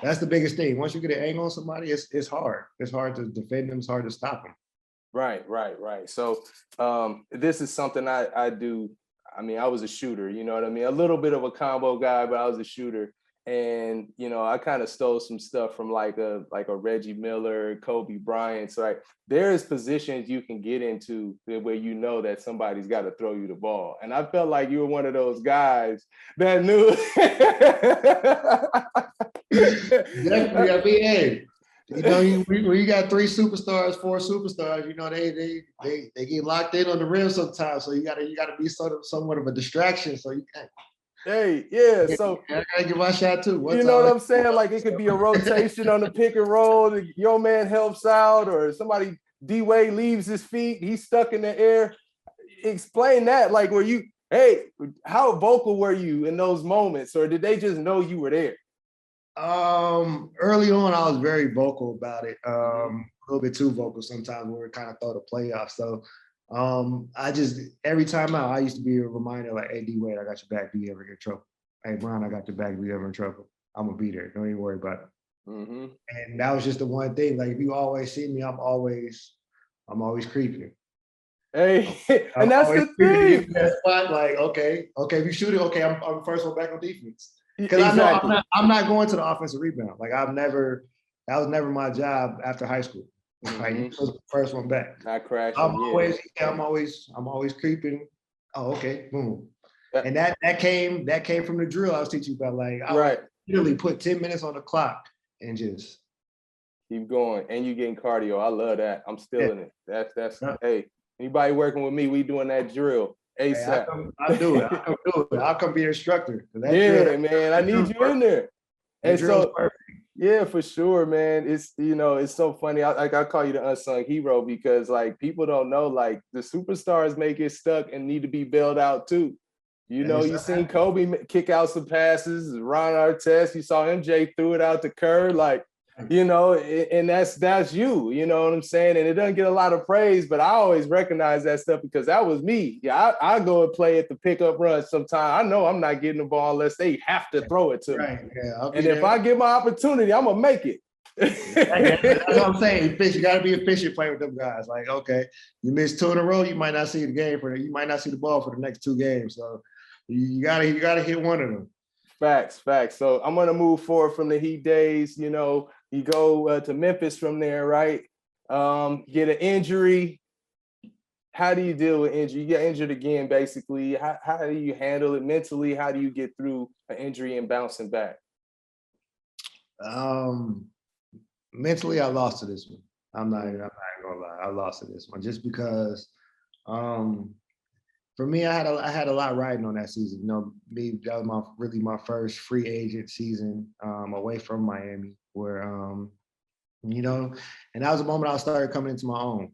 That's the biggest thing. Once you get an angle on somebody, it's hard. It's hard to defend them. It's hard to stop them. Right. So this is something I do. I mean, I was a shooter, you know what I mean? A little bit of a combo guy, but I was a shooter. And, I kind of stole some stuff from like a Reggie Miller, Kobe Bryant. So like, there's positions you can get into where that somebody's got to throw you the ball. And I felt like you were one of those guys that knew. Definitely. I mean, hey, when you got 3 superstars, 4 superstars, they get locked in on the rim sometimes. So you gotta be somewhat of a distraction. So you can't. Hey, yeah. So I gotta get my shot too. What I'm saying? Like, it could be a rotation on the pick and roll. Your man helps out, or somebody, D Wade leaves his feet. He's stuck in the air. Explain that. Like, how vocal were you in those moments, or did they just know you were there? Early on, I was very vocal about it. A little bit too vocal sometimes when we kind of throw the playoffs. So I just, every time out, I used to be a reminder like, hey, D Wade, I got your back. Do you ever get in trouble? Hey, Brian, I got your back. Do you ever in trouble? I'm gonna be there. Don't even worry about it. And that was just the one thing. Like, if you always see me, I'm always creeping. Hey, and that's the thing. That spot, like, okay, if you shoot it, okay, I'm the first one back on defense. Because exactly. I know I'm not going to the offensive rebound. Like, that was never my job after high school. Like, you was the first one back. Not crashing. I'm always creeping. Oh, okay, boom. And that came from the drill I was teaching about. Like, I would literally put 10 minutes on the clock and just keep going. And you getting cardio. I love that. I'm still in it. That's hey, anybody working with me, we doing that drill. ASAP. Hey, I'll do it. I'll come be an instructor. Man, I need you in there. And so, yeah, for sure, man. It's it's so funny. I call you the unsung hero, because like, people don't know, like, the superstars may get stuck and need to be bailed out too. You seen Kobe kick out some passes, Ron Artest. You saw MJ threw it out to Kerr. Like, and that's you know what I'm saying? And it doesn't get a lot of praise, but I always recognize that stuff because that was me. Yeah, I go and play at the pickup run sometime. I know I'm not getting the ball unless they have to throw it to me. Yeah, I'll be and if there. I get my opportunity, I'm gonna make it. That's what I'm saying. You got to be efficient playing with them guys. Like, okay, you miss 2 in a row, you might not see you might not see the ball for the next 2 games. So you gotta hit one of them. Facts. So I'm gonna move forward from the Heat days. You go to Memphis from there, right? Get an injury. How do you deal with injury? You get injured again, basically. How do you handle it mentally? How do you get through an injury and bouncing back? Mentally, I lost to this one. I'm not gonna lie. I lost to this one just because for me, I had a lot riding on that season. That was my first free agent season away from Miami, where and that was a moment I started coming into my own.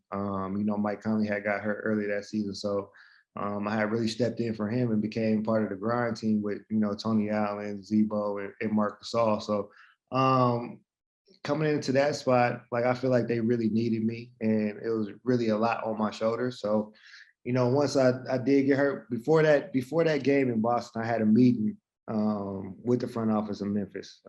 Mike Conley had got hurt early that season, so I had really stepped in for him and became part of the grind team with Tony Allen, Zebo, and Marc Gasol. So coming into that spot, like I feel like they really needed me, and it was really a lot on my shoulders. So, once I did get hurt before that game in Boston, I had a meeting with the front office in Memphis,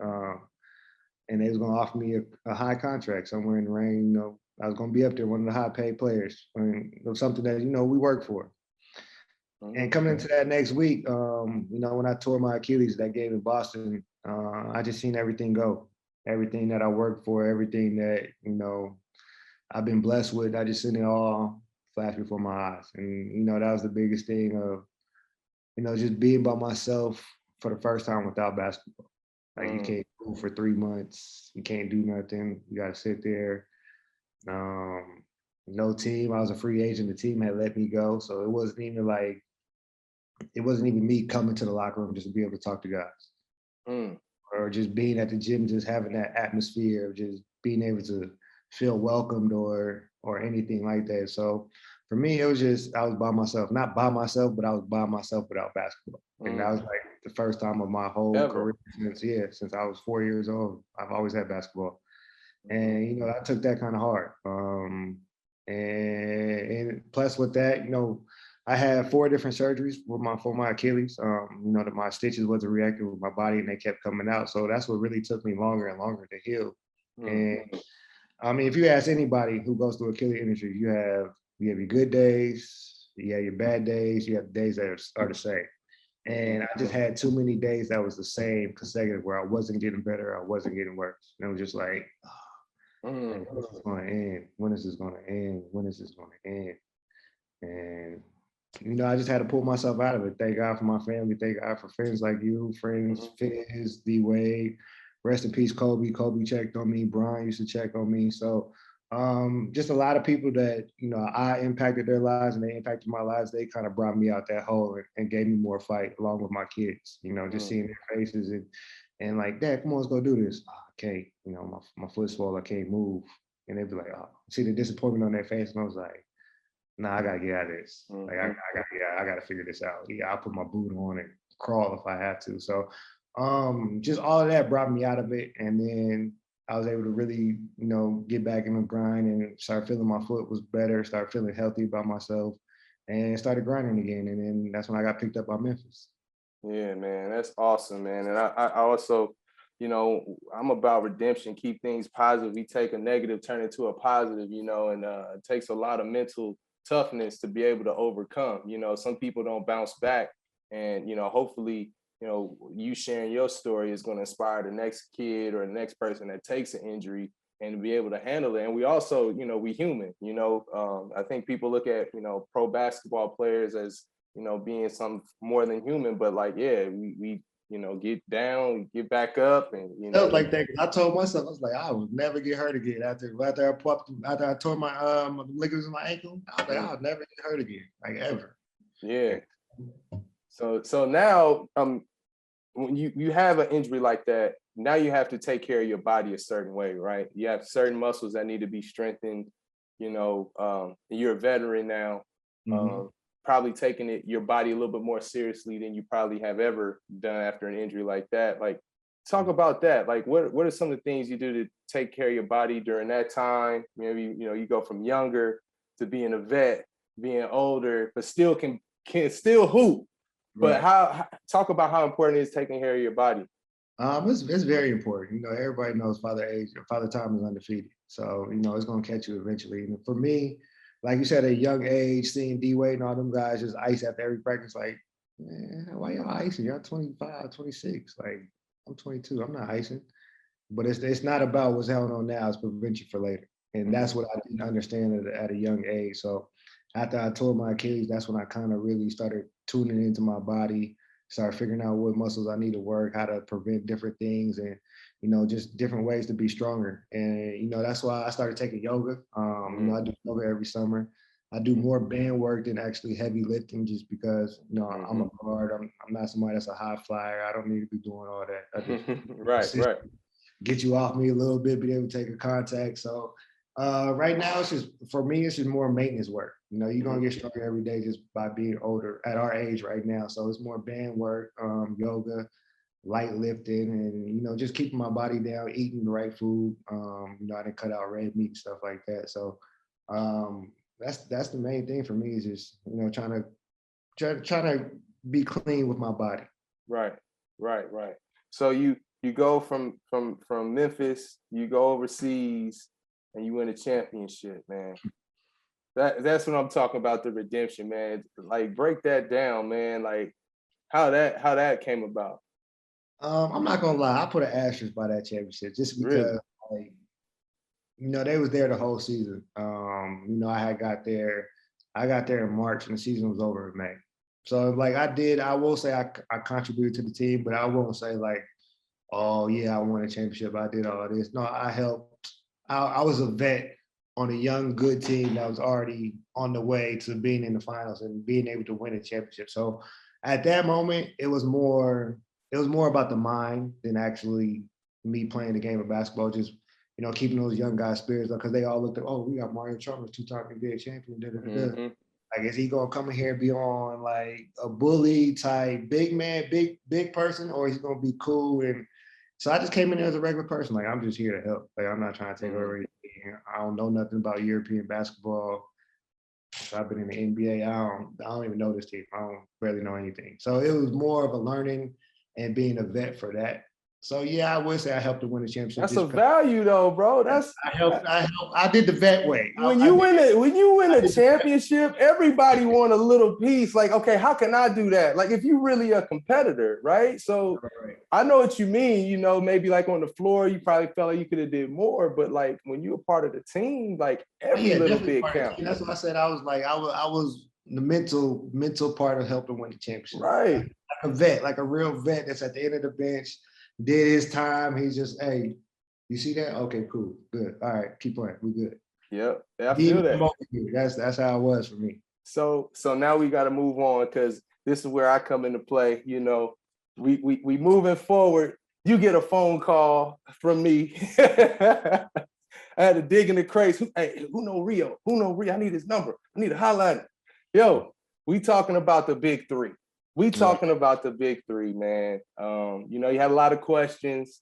and they was going to offer me a high contract somewhere in the range. I was going to be up there, one of the high paid players, and it was something that we work for. And coming into that next week, when I tore my Achilles that game in Boston, I just seen everything go. Everything that I worked for, everything that, I've been blessed with, I just seen it all flash before my eyes. And, that was the biggest thing of, just being by myself for the first time without basketball. Like you can't move for 3 months. You can't do nothing. You got to sit there. No team. I was a free agent. The team had let me go. So it wasn't even me coming to the locker room just to be able to talk to guys. Or just being at the gym, just having that atmosphere of just being able to feel welcomed or anything like that. So for me, it was just, I was by myself, not by myself, but I was by myself without basketball. And that was like the first time of my whole career since I was 4 years old. I've always had basketball. And, I took that kind of hard. And plus with that, I had 4 different surgeries for my Achilles. That my stitches wasn't reacting with my body and they kept coming out. So that's what really took me longer and longer to heal. And I mean, if you ask anybody who goes through Achilles injury, you have your good days, you have your bad days, you have days that are the same. And I just had too many days that was the same consecutive where I wasn't getting better, I wasn't getting worse. And it was just like, when is this going to end? When is this going to end? When is this going to end? And I just had to pull myself out of it. Thank God for my family. Thank God for friends like you, friends, Fizz, D-Wade. Rest in peace, Kobe. Kobe checked on me. Brian used to check on me. So just a lot of people that, I impacted their lives and they impacted my lives. They kind of brought me out that hole and gave me more fight along with my kids, just seeing their faces and like, Dad, come on, let's go do this. Oh, I can't, my foot's swollen, I can't move. And they'd be like, oh, see the disappointment on their face. And I was like, nah, I gotta get out of this. Like I gotta figure this out. Yeah, I'll put my boot on and crawl if I have to. So just all of that brought me out of it. And then I was able to really, get back in the grind and start feeling my foot was better, start feeling healthy about myself and started grinding again. And then that's when I got picked up by Memphis. Yeah, man, that's awesome, man. And I also, I'm about redemption, keep things positive. We take a negative, turn it to a positive, and it takes a lot of mental toughness to be able to overcome. Some people don't bounce back, and hopefully you sharing your story is going to inspire the next kid or the next person that takes an injury and to be able to handle it. And we also, we human. I think people look at pro basketball players as being some more than human, but like, yeah, we get down, get back up, and It was like that. I told myself, I was like, I would never get hurt again after I tore my ligaments in my ankle. I was like, I'll never get hurt again, like ever. Yeah. So now, when you have an injury like that, now you have to take care of your body a certain way, right? You have certain muscles that need to be strengthened. You're a veteran now. Probably taking your body a little bit more seriously than you probably have ever done after an injury like that. Like, talk about that. Like, what are some of the things you do to take care of your body during that time? Maybe, you go from younger to being a vet, being older, but still can still hoop. But Right. talk about how important it is taking care of your body. It's very important. Everybody knows Father Time is undefeated. So, it's gonna catch you eventually. And for me, like you said, at a young age, seeing D Wade and all them guys just ice after every practice, like, man, why y'all icing? Y'all 25, 26. Like, I'm 22. I'm not icing. But it's not about what's going on now, it's prevention for later. And that's what I didn't understand at a young age. So after I tore my Achilles, that's when I kind of really started tuning into my body, started figuring out what muscles I need to work, how to prevent different things, and just different ways to be stronger. And that's why I started taking yoga. I do yoga every summer. I do more band work than actually heavy lifting, just because I'm a guard. I'm not somebody that's a high flyer. I don't need to be doing all that. I just Right. get you off me a little bit, be able to take a contact. So right now, for me, it's just more maintenance work. You're gonna get stronger every day just by being older at our age right now. So it's more band work, yoga, light lifting, and just keeping my body down, eating the right food. I didn't cut out red meat and stuff like that. So that's the main thing for me, is just trying to be clean with my body. Right. So you go from Memphis, you go overseas, and you win a championship, man. That's what I'm talking about, the redemption, man. Like, break that down, man. Like, how that came about. I'm not gonna lie, I put an asterisk by that championship just because, Really? like, they was there the whole season. I got there in March and the season was over in May. So like I will say I contributed to the team, but I won't say like, oh yeah, I won a championship, I did all this. No, I helped. I was a vet on a young, good team that was already on the way to being in the finals and being able to win a championship. So at that moment, it was more about the mind than actually me playing the game of basketball. Just keeping those young guys' spirits up, because they all looked at, oh, we got Mario Chalmers, two-time NBA champion. Like, is he gonna come in here and be on like a bully type big man, big person, or is he gonna be cool? And so I just came in there as a regular person. Like, I'm just here to help. Like, I'm not trying to take over anything. I don't know nothing about European basketball. I've been in the NBA. I don't even know this team. I don't barely know anything. So it was more of a learning and being a vet for that. So yeah, I would say I helped to win the championship. That's a value, though, bro. I did the vet way. When you win a championship, everybody want a little piece. Like, okay, how can I do that? Like, if you really a competitor, right? So I know what you mean. Maybe like on the floor, you probably felt like you could have did more, but like when you're a part of the team, like every little bit counts. That's what I said. I was the mental part of helping win the championship. Right. Like a vet, like a real vet that's at the end of the bench, did his time. He's just, hey, you see that? Okay, cool, good. All right, keep playing. We good. Yep, I feel that. That's how it was for me. So now we got to move on, because this is where I come into play. We moving forward. You get a phone call from me. I had to dig in the crates. Hey, who know Rio? I need his number. I need to highlight it. Yo, we talking about the big three. About the big three, man. You had a lot of questions.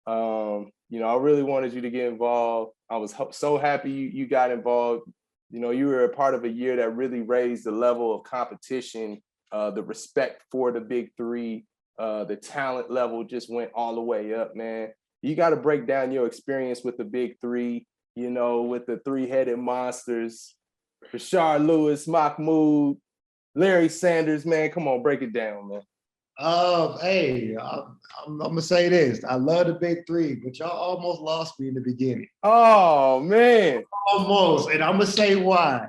I really wanted you to get involved. I was so happy you got involved. You were a part of a year that really raised the level of competition, the respect for the big three, the talent level just went all the way up, man. You got to break down your experience with the big three, with the three-headed monsters, Rashard Lewis, Mahmoud, Larry Sanders, man. Come on, break it down, man. Hey, I'm gonna say this. I love the big three, but y'all almost lost me in the beginning. Oh man, almost, and I'm gonna say why.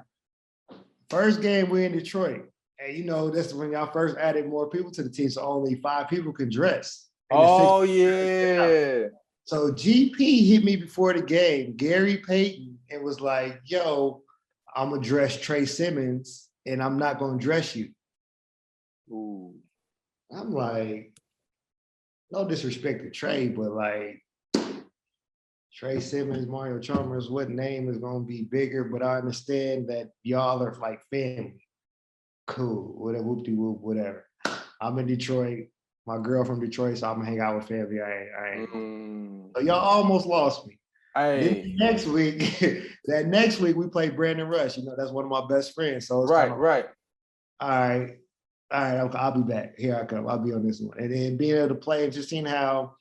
First game we in Detroit, and that's when y'all first added more people to the team, so only 5 people can dress. Oh yeah. So GP hit me before the game, Gary Payton, and was like, "Yo, I'm gonna dress Trey Simmons, and I'm not gonna dress you." Ooh. I'm like, no disrespect to Trey, but like Trey Simmons, Mario Chalmers, what name is gonna be bigger? But I understand that y'all are like family. Cool, whatever, whoop-de-whoop, whatever. I'm in Detroit. my girl from Detroit, so I'm gonna hang out with family. I ain't. So y'all almost lost me. Then next week, that next week we played Brandon Rush. You know, that's one of my best friends. So it's right. All right, I'll be back. Here I come. I'll be on this one. And then being able to play and just seeing how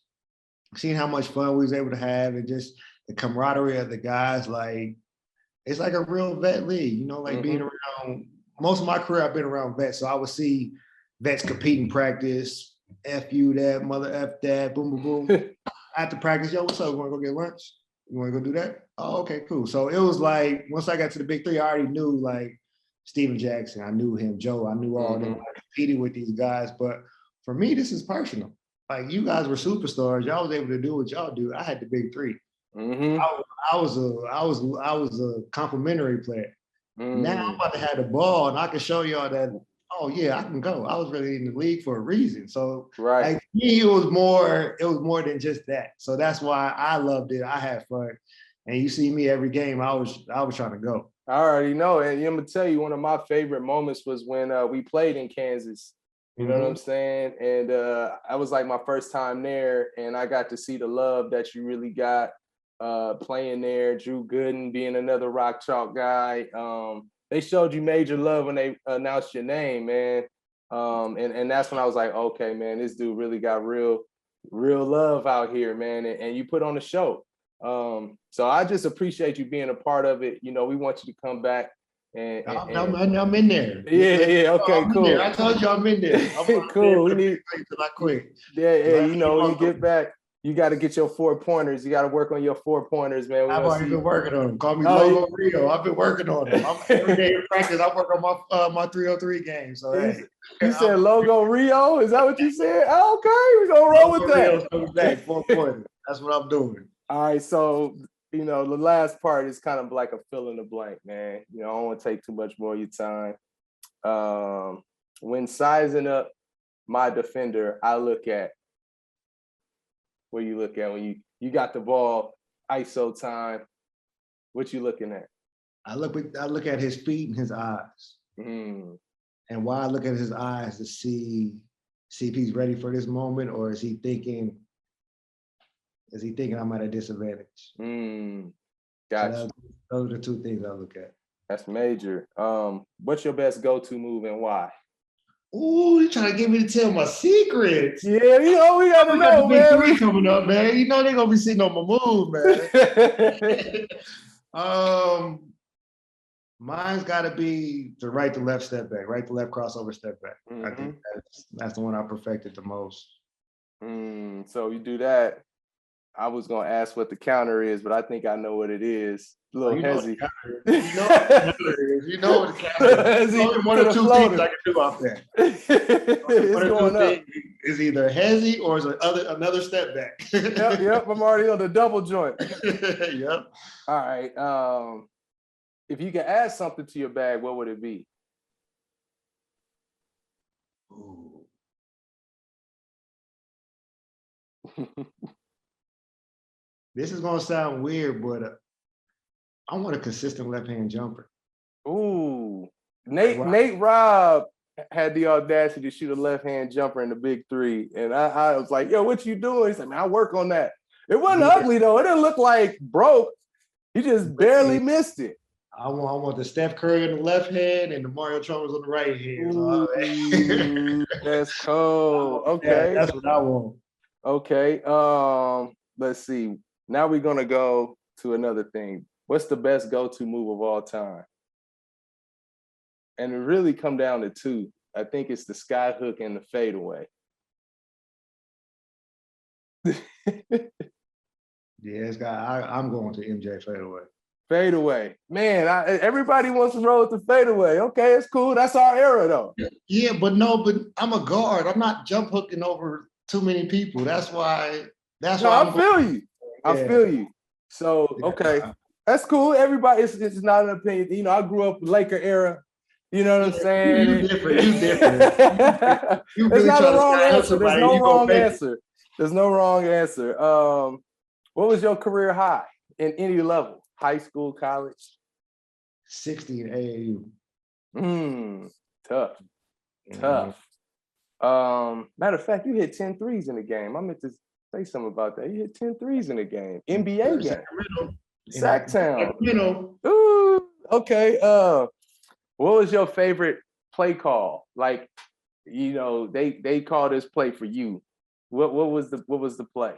much fun we was able to have, and just the camaraderie of the guys. Like, it's like a real vet league. You know, like being around. Most of my career, I've been around vets, so I would see vets compete in practice. F you that, mother F that, boom, boom, boom. After practice, yo, what's up? You want to go get lunch? You want to go do that? Oh, okay, cool. So it was like, once I got to the big three, I already knew like Steven Jackson. I knew him, Joe. I knew all of them. I competed with these guys. But for me, this is personal. Like, you guys were superstars. Y'all was able to do what y'all do. I had the big three. I was a complimentary player. Now I'm about to have the ball, and I can show y'all that, oh yeah, I can go. I was really in the league for a reason. So like, for me, it was more than just that. So that's why I loved it. I had fun. And you see me every game, I was trying to go. I already know. And I'm gonna tell you, one of my favorite moments was when we played in Kansas. You know what I'm saying? And I was like my first time there, and I got to see the love that you really got playing there. Drew Gooden being another Rock Chalk guy. They showed you major love when they announced your name, man. And that's when I was like, okay, man, this dude really got real love out here, man. And you put on a show. So I just appreciate you being a part of it. You know, we want you to come back. I'm in there. Yeah. Okay, cool. I told you I'm in there. Cool. We need till I quit. Yeah. You know, when you get back, you got to get your 4-pointers. You got to work on your 4-pointers, man. I've already been working on them. Call me Logo Rio. I've been working on them. Every day in practice, I work on my 303 game. So hey, you said Logo Rio? Is that what you said? Oh, okay, we're gonna roll with that. Rio's coming back, 4-pointers. That's what I'm doing. All right, so you know, the last part is kind of like a fill in the blank, man. You know, I don't want to take too much more of your time. When sizing up my defender, I look at what you look at when you got the ball, ISO time. What you looking at? I look at his feet and his eyes. And why I look at his eyes to see if he's ready for this moment, or is he thinking I'm at a disadvantage? Gotcha. So those are the two things I look at. That's major. What's your best go-to move and why? Ooh, you trying to get me to tell my secrets? Yeah, you know, we gotta know, man. Big Three coming up, man. You know they're gonna be sitting on my move, man. Mine's gotta be the right to left step back, right to left crossover step back. I think that's the one I perfected the most. So you do that. I was gonna ask what the counter is, but I think I know what it is. A little hezzy. You know what the counter is. Only one or two things I can do off that. It's going up. Is either hezzy or is another step back. Yep. I'm already on the double joint. Yep. All right. If you could add something to your bag, what would it be? Ooh. This is gonna sound weird, but I want a consistent left-hand jumper. Ooh, Nate Robb had the audacity to shoot a left-hand jumper in the big three, and I was like, "Yo, what you doing?" He said, "Man, I work on that." It wasn't ugly though. It didn't look like broke. He just barely missed it. I want the Steph Curry on the left hand and the Mario Chalmers on the right hand. Ooh, that's cool. Okay, that's what I want. Okay. Let's see. Now we're gonna go to another thing. What's the best go-to move of all time? And it really come down to two. I think it's the sky hook and the fadeaway. I'm going to MJ fadeaway. Fadeaway. Man, everybody wants to roll with the fadeaway. Okay, it's cool. That's our era though. Yeah, but I'm a guard. I'm not jump hooking over too many people. That's why I feel you. I feel you. So, okay. That's cool. Everybody, it's not an opinion. You know, I grew up Laker era. You know what I'm saying? You different. You There's really not a wrong answer. There's no wrong answer. There's no wrong answer. What was your career high in any level? High school, college? 60 in AAU. Tough. Matter of fact, you hit 10 threes in the game. I meant to say something about that. You hit 10 threes in the game. NBA game. Sacktown. Ooh, okay. What was your favorite play call? Like, you know, they call this play for you. What was the play?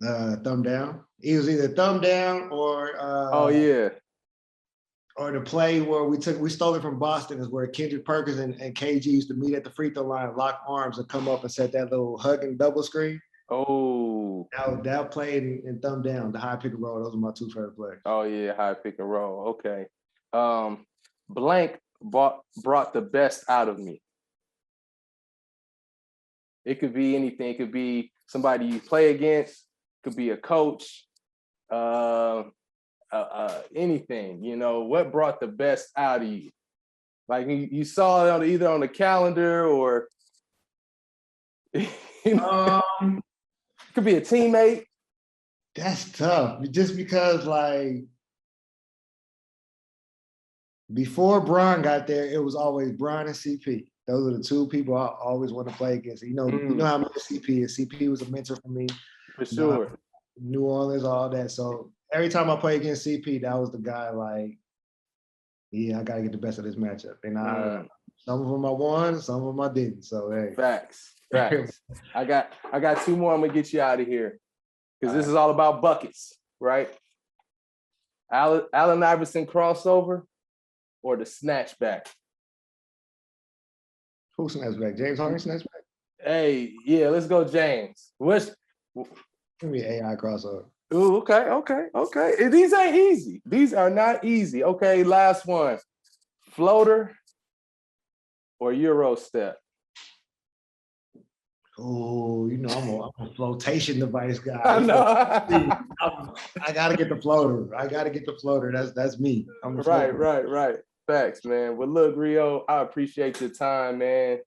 Thumb down. It was either thumb down or Oh yeah. Or the play where we stole it from Boston is where Kendrick Perkins and KG used to meet at the free throw line, lock arms, and come up and set that little hug and double screen. Oh. That play and thumb down, the high pick and roll. Those are my two favorite plays. Oh yeah, high pick and roll. Okay. Blank brought the best out of me. It could be anything. It could be somebody you play against. It could be a coach. Anything. You know, what brought the best out of you? Like you saw it either on the calendar or you know, it could be a teammate. That's tough. Just because, like, before Bron got there, it was always Bron and CP. Those are the two people I always want to play against. You know how much CP is. CP was a mentor for me. For sure. New Orleans, all that. So every time I play against CP, that was the guy, like, yeah, I got to get the best of this matchup. And some of them I won, some of them I didn't. So, hey. Facts. I got two more. I'm going to get you out of here. Because this is all about buckets, right? Allen Iverson crossover or the snatchback? Who snatched back? James Harden snatched back? Hey, yeah, let's go, James. Give me AI crossover. Ooh, okay. These ain't easy. These are not easy. Okay, last one. Floater or Euro step? Oh, you know, I'm a flotation device guy. I know. I gotta get the floater. That's me. Right. Facts, man. Well, look, Rio, I appreciate your time, man.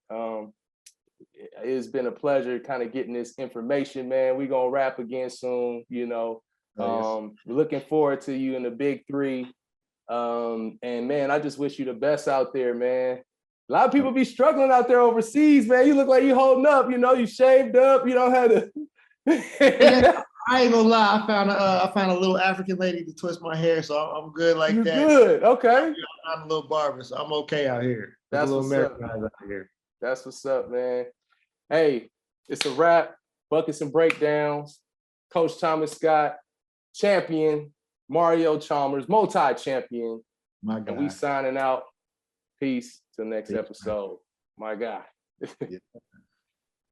It's been a pleasure kind of getting this information, man. We're gonna wrap again soon, you know. Looking forward to you in the big three. And man, I just wish you the best out there, man. A lot of people be struggling out there overseas, man. You look like you holding up, you know, you shaved up, you don't have to. Yeah, I ain't gonna lie. I found a little African lady to twist my hair, so I'm good like that. Good, okay. I'm a little barber, so I'm okay out here. That's what's up. Out here. That's what's up, man. Hey, it's a wrap. Buckets and Breakdowns. Coach Thomas Scott, champion. Mario Chalmers, multi-champion. My God. And we signing out. Peace till next episode. My guy.